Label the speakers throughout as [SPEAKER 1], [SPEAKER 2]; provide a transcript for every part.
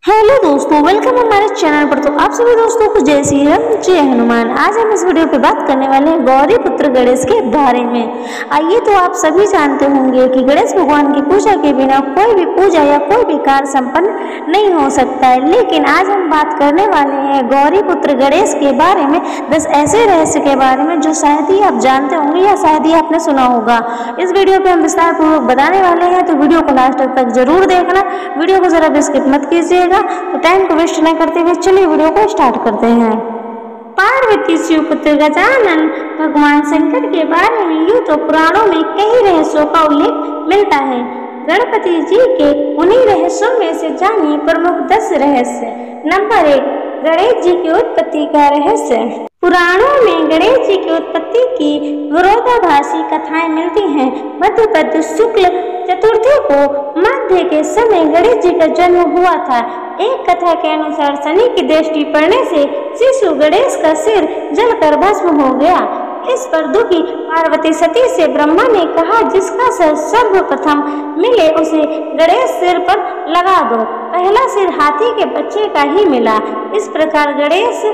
[SPEAKER 1] Hello दोस्तों, welcome हमारे channel पर। तो आप सभी दोस्तों को जय श्री राम, जय हनुमान। आज हम इस वीडियो पे बात करने वाले हैं गौरी पुत्र गणेश के बारे में। आइए, तो आप सभी जानते होंगे कि गणेश भगवान की पूजा के बिना कोई भी पूजा या कोई भी कार्य संपन्न नहीं हो सकता है। लेकिन आज हम बात करने वाले हैं गौरी पुत्र गणेश के बारे में, 10 ऐसे रहस्य के बारे में जो शायद ही आप जानते होंगे या शायद ही आपने सुना होगा। इस वीडियो पे हम विस्तार पूर्वक बताने वाले हैं, तो वीडियो को लास्ट तक जरूर देखना। वीडियो को जरा भी स्किप मत कीजिएगा। तो टाइम को वेस्ट न करते हुए चलिए वीडियो को स्टार्ट करते हैं। पार्वती शिव पुत्र गजानन भगवान शंकर के बारे में यूं तो पुराणों में कई रहस्यों का उल्लेख मिलता है। गणपति जी के उन्हीं रहस्यों में से जानिए प्रमुख 10 रहस्य। नंबर 1, गणेश जी की उत्पत्ति का रहस्य। पुराणों में गणेश जी की उत्पत्ति की विरोधाभासी कथाएं मिलती हैं। भाद्रपद शुक्ल चतुर्थी को मध्य के समय गणेश जी का जन्म हुआ था। एक कथा के अनुसार शनि की दृष्टि पड़ने से शिशु गणेश का सिर जलकर भस्म हो गया। इस पर दुखी पार्वती सती से ब्रह्मा ने कहा, जिसका सिर सर्वप्रथम मिले उसे गणेश सिर पर लगा दो। पहला सिर हाथी के बच्चे का ही मिला। इस प्रकार गणेश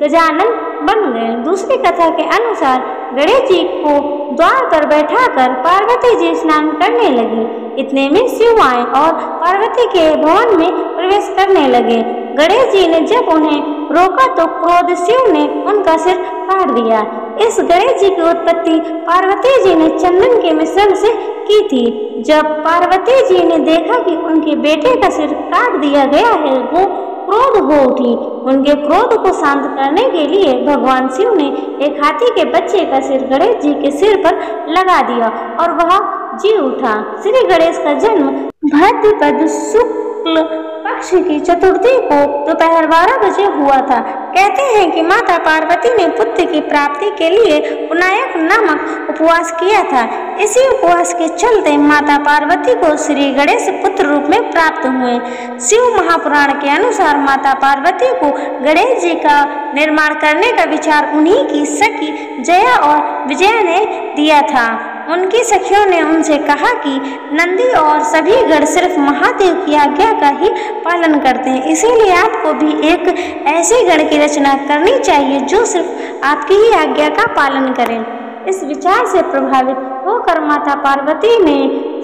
[SPEAKER 1] गजानन बन गए। दूसरी कथा के अनुसार गणेश जी को द्वार पर बैठाकर पार्वती जी स्नान करने लगी। इतने में शिव आए और पार्वती के भवन में प्रवेश करने लगे। गणेश जी ने जब उन्हें रोका तो क्रोध शिव ने उनका सिर काट दिया। इस गणेश जी की उत्पत्ति पार्वती जी ने चंदन के मिश्रण से की थी। जब पार्वती जी ने देखा कि उनके बेटे का सिर काट दिया गया है, वो क्रोध हो उठी। उनके क्रोध को शांत करने के लिए भगवान शिव ने एक हाथी के बच्चे का सिर गणेश जी के सिर पर लगा दिया और वह जी उठा। श्री गणेश का जन्म भाद्रपद शुक्ल पक्ष की चतुर्थी को दोपहर 12 बजे हुआ था। कहते हैं कि माता पार्वती ने पुत्र की प्राप्ति के लिए विनायक नामक उपवास किया था। इसी उपवास के चलते माता पार्वती को श्री गणेश पुत्र रूप में प्राप्त हुए। शिव महापुराण के अनुसार माता पार्वती को गणेश जी का निर्माण करने का विचार उन्हीं की सखी जया और विजया ने दिया था। उनकी सखियों ने उनसे कहा कि नंदी और सभी गण सिर्फ महादेव की आज्ञा का ही पालन करते हैं, इसीलिए आपको भी एक ऐसे गण की रचना करनी चाहिए जो सिर्फ आपकी ही आज्ञा का पालन करें। इस विचार से प्रभावित होकर माता पार्वती ने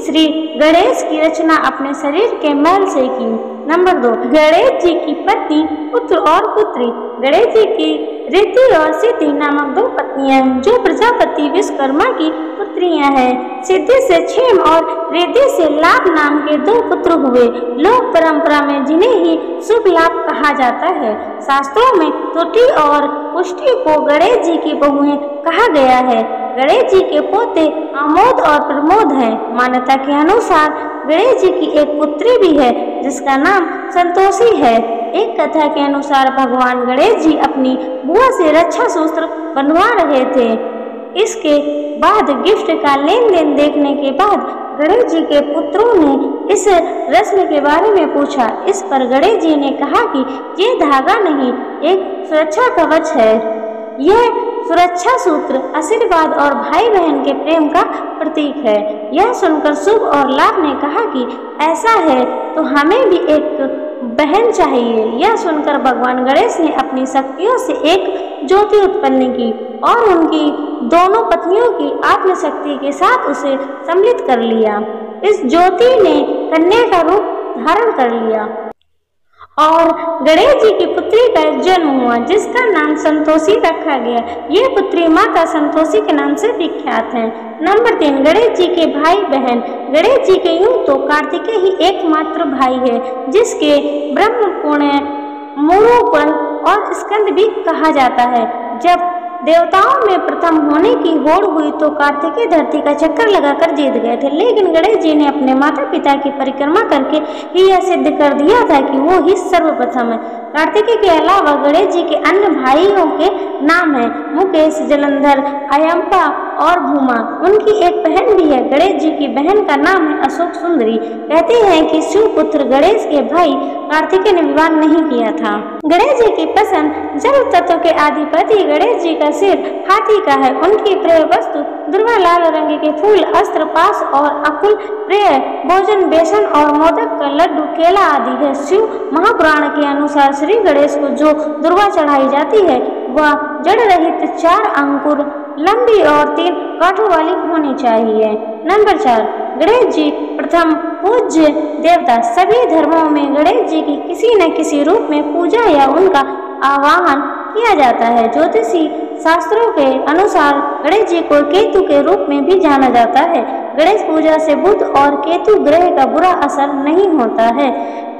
[SPEAKER 1] श्री गणेश की रचना अपने शरीर के मैल से की। नंबर 2, गणेश जी की पत्नी, पुत्र और पुत्री। गणेश जी की रिद्धि और सिद्धि नामक 2 पत्नियां हैं, जो प्रजापति विश्वकर्मा की पुत्रियां हैं। सिद्धि से क्षेम और रिद्धि से लाभ नाम के 2 पुत्र हुए। लोक परंपरा में जिन्हें ही शुभ लाभ कहा जाता है। शास्त्रों में त्रुटि और पुष्टि को गणेश जी की बहुएं कहा गया है। गणेश जी के पोते आमोद और प्रमोद हैं। मान्यता के अनुसार गणेश जी की एक पुत्री भी है जिसका नाम संतोषी है। एक कथा के अनुसार भगवान गणेश जी अपनी बुआ से रक्षा सूत्र बनवा रहे थे। इसके बाद गिफ्ट का लेन देन देखने के बाद गणेश जी के पुत्रों ने इस रस्म के बारे में पूछा। इस पर गणेश जी ने कहा कि ये धागा नहीं, एक सुरक्षा कवच है। यह सुरक्षा सूत्र आशीर्वाद और भाई बहन के प्रेम का प्रतीक है। यह सुनकर शुभ और लाभ ने कहा कि ऐसा है तो हमें भी एक बहन चाहिए। यह सुनकर भगवान गणेश ने अपनी शक्तियों से एक ज्योति उत्पन्न की और उनकी दोनों पत्नियों की आत्मशक्ति के साथ उसे सम्मिलित कर लिया। इस ज्योति ने कन्या का रूप धारण कर लिया और गणेश जी की पुत्री का जन्म हुआ, जिसका नाम संतोषी रखा गया। यह पुत्री माता संतोषी के नाम से विख्यात है। नंबर 3, गणेश जी के भाई बहन। गणेश जी के यूं तो कार्तिकेय ही एकमात्र भाई है, जिसके ब्रह्म पुण्य मोरोपन और स्कंद भी कहा जाता है। जब देवताओं में प्रथम होने की होड़ हुई तो कार्तिकेय धरती का चक्कर लगाकर जीत गए थे, लेकिन गणेश जी ने अपने माता पिता की परिक्रमा करके ही यह सिद्ध कर दिया था कि वो ही सर्वप्रथम है। कार्तिकेय के अलावा गणेश जी के अन्य भाइयों के नाम हैं मुकेश, जलंधर, अयंपा और भूमा। उनकी एक बहन भी है। गणेश जी की बहन का नाम है अशोक सुंदरी। कहते हैं कि शिव पुत्र गणेश के भाई कार्तिकेय ने विवाह नहीं किया था। गणेश जी की पसंद जल तत्व के अधिपति गणेश जी का सिर हाथी का है। उनकी प्रिय वस्तु दुर्वा लाल रंग के फूल, अस्त्र, पास और अकुल प्रिय भोजन, बेसन और मोदक का लड्डू, केला आदि है। शिव महापुराण के अनुसार श्री गणेश को जो दुर्वा चढ़ाई जाती है वह जड़ रहित 4 अंकुर, लंबी और 3 कांटों वाली होनी चाहिए। नंबर 4, गणेश जी प्रथम पूज्य देवता। सभी धर्मों में गणेश जी की किसी न किसी रूप में पूजा या उनका आवाहन किया जाता है। ज्योतिषी शास्त्रों के अनुसार गणेश जी को केतु के रूप में भी जाना जाता है। गणेश पूजा से बुध और केतु ग्रह का बुरा असर नहीं होता है।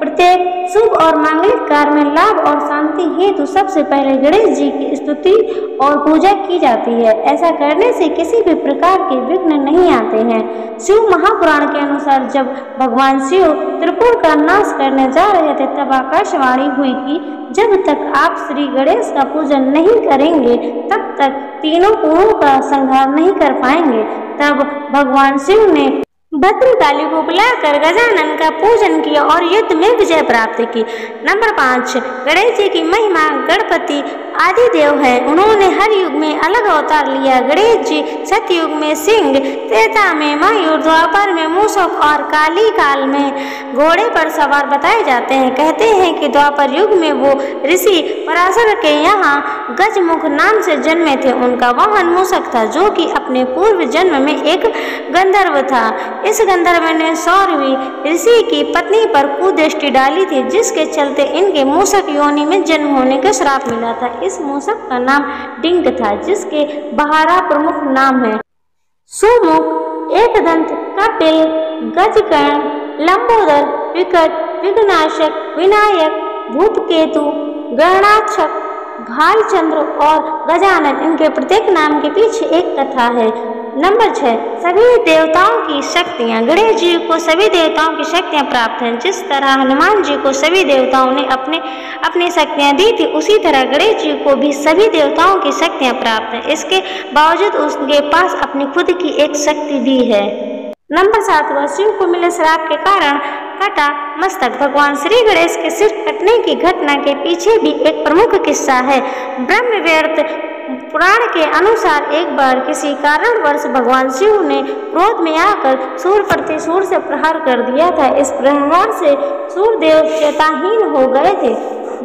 [SPEAKER 1] प्रत्येक शुभ और मांगलिक कार्य में लाभ और शांति हेतु सबसे पहले गणेश जी की स्तुति और पूजा की जाती है। ऐसा करने से किसी भी प्रकार के विघ्न नहीं आते हैं। शिव महापुराण के अनुसार जब भगवान शिव त्रिपुर का नाश करने जा रहे थे तब आकाशवाणी हुई कि जब तक आप श्री गणेश का पूजन नहीं करेंगे तब तक तीनों कुओं का संहार नहीं कर पाएंगे। तब भगवान शिव ने भद्रकाली को बुलाकर गजानन का पूजन किया और युद्ध में विजय प्राप्त की। नंबर 5, गणेश जी की महिमा। गणपति आदि देव है, उन्होंने हर युग में अलग अवतार लिया। गणेश जी सतयुग में सिंह, त्रेता में मयूर, द्वापर में मूषक और काली काल में घोड़े पर सवार बताए जाते हैं। कहते हैं कि द्वापर युग में वो ऋषि पराशर के यहाँ गजमुख नाम से जन्मे थे। उनका वाहन मूषक था जो कि अपने पूर्व जन्म में एक गंधर्व था। इस गंधर्व ने सौरवी ऋषि की पत्नी पर कुदृष्टि डाली थी, जिसके चलते इनके मूषक योनि में जन्म होने का श्राप मिला था। इस मूषक का नाम डिंग था, जिसके 12 प्रमुख नाम है: सुमुख, एकदंत, कपिल, गजकर्ण, लंबोदर, विकट, विघ्नाशक, विनायक, धूमकेतु, गणाक्षक, भालचंद्र और गजानन। इनके प्रत्येक नाम के पीछे एक कथा है। नंबर 6, सभी देवताओं की शक्तियाँ। गणेश जी को सभी देवताओं की शक्तियाँ प्राप्त हैं। जिस तरह हनुमान जी को सभी देवताओं ने अपनी शक्तियाँ दी थी, उसी तरह गणेश जी को भी सभी देवताओं की शक्तियाँ प्राप्त हैं। इसके बावजूद उसके पास अपनी खुद की एक शक्ति भी है। नंबर 7, शिव को मिले श्राप के कारण कटा मस्तक। भगवान श्री गणेश के सिर कटने की घटना के पीछे भी एक प्रमुख किस्सा है। ब्रह्मवैवर्त पुराण के अनुसार एक बार किसी कारणवश भगवान शिव ने क्रोध में आकर सूर्य प्रति सूर्य से प्रहार कर दिया था। इस प्रहार से सूर्यदेव चेताहीन हो गए थे।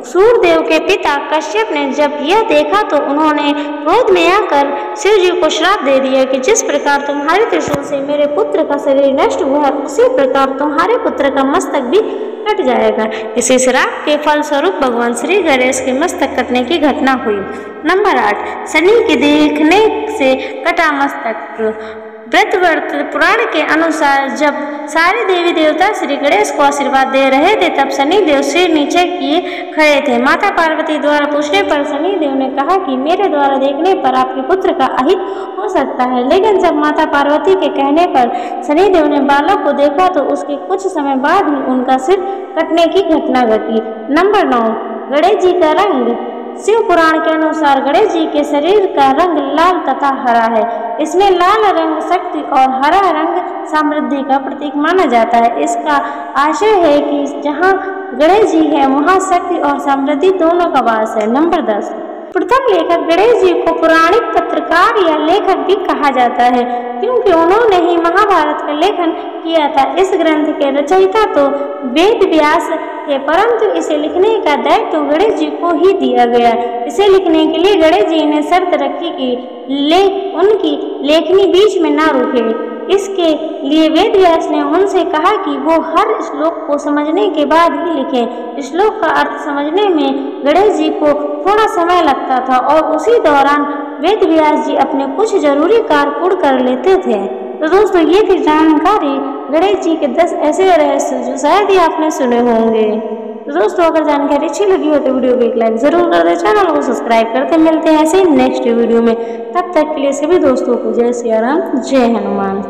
[SPEAKER 1] सूर्यदेव के पिता कश्यप ने जब यह देखा तो उन्होंने क्रोध में आकर शिव जी को श्राप दे दिया कि जिस प्रकार तुम्हारे त्रिशूल से मेरे पुत्र का शरीर नष्ट हुआ है, उसी प्रकार तुम्हारे पुत्र का मस्तक भी कट जाएगा। इसी श्राप के फलस्वरूप भगवान श्री गणेश के मस्तक कटने की घटना हुई। नंबर 8, शनि के देखने से कटा मस्तक। व्रतवर्त पुराण के अनुसार जब सारे देवी देवता श्री गणेश को आशीर्वाद दे रहे थे तब शनि देव सिर नीचे किए खड़े थे। माता पार्वती द्वारा पूछने पर शनि देव ने कहा कि मेरे द्वारा देखने पर आपके पुत्र का अहित हो सकता है। लेकिन जब माता पार्वती के कहने पर शनि देव ने बालक को देखा तो उसके कुछ समय बाद ही उनका सिर कटने की घटना घटी। नंबर 9, गणेश जी का रंग। शिव पुराण के अनुसार गणेश जी के शरीर का रंग लाल तथा हरा है। इसमें लाल रंग शक्ति और हरा रंग समृद्धि का प्रतीक माना जाता है। इसका आशय है कि जहाँ गणेश जी है वहाँ शक्ति और समृद्धि दोनों का वास है। नंबर 10, प्रथम लेखक गणेश जी को पौराणिक पत्रकार या लेखक भी कहा जाता है, क्योंकि उन्होंने ही महाभारत का लेखन किया था। इस ग्रंथ के रचयिता तो वेद व्यास थे, परंतु इसे लिखने का दायित्व गणेश जी को ही दिया गया। इसे लिखने के लिए गणेश जी ने शर्त रखी कि उनकी लेखनी बीच में न रुके। इसके लिए वेद व्यास ने उनसे कहा कि वो हर श्लोक को समझने के बाद ही लिखें। श्लोक का अर्थ समझने में गणेश जी को थोड़ा समय लगता था और उसी दौरान वेद व्यास जी अपने कुछ जरूरी कार्य पूर्ण कर लेते थे। तो दोस्तों, ये थी जानकारी गणेश जी के 10 ऐसे रहस्य जो शायद ही आपने सुने होंगे। तो दोस्तों, अगर जानकारी अच्छी लगी हो तो वीडियो को एक लाइक जरूर कर दे, चैनल को सब्सक्राइब करते। मिलते हैं ऐसे ही नेक्स्ट वीडियो में। तब तक के लिए सभी दोस्तों को जय सिया राम, जय हनुमान।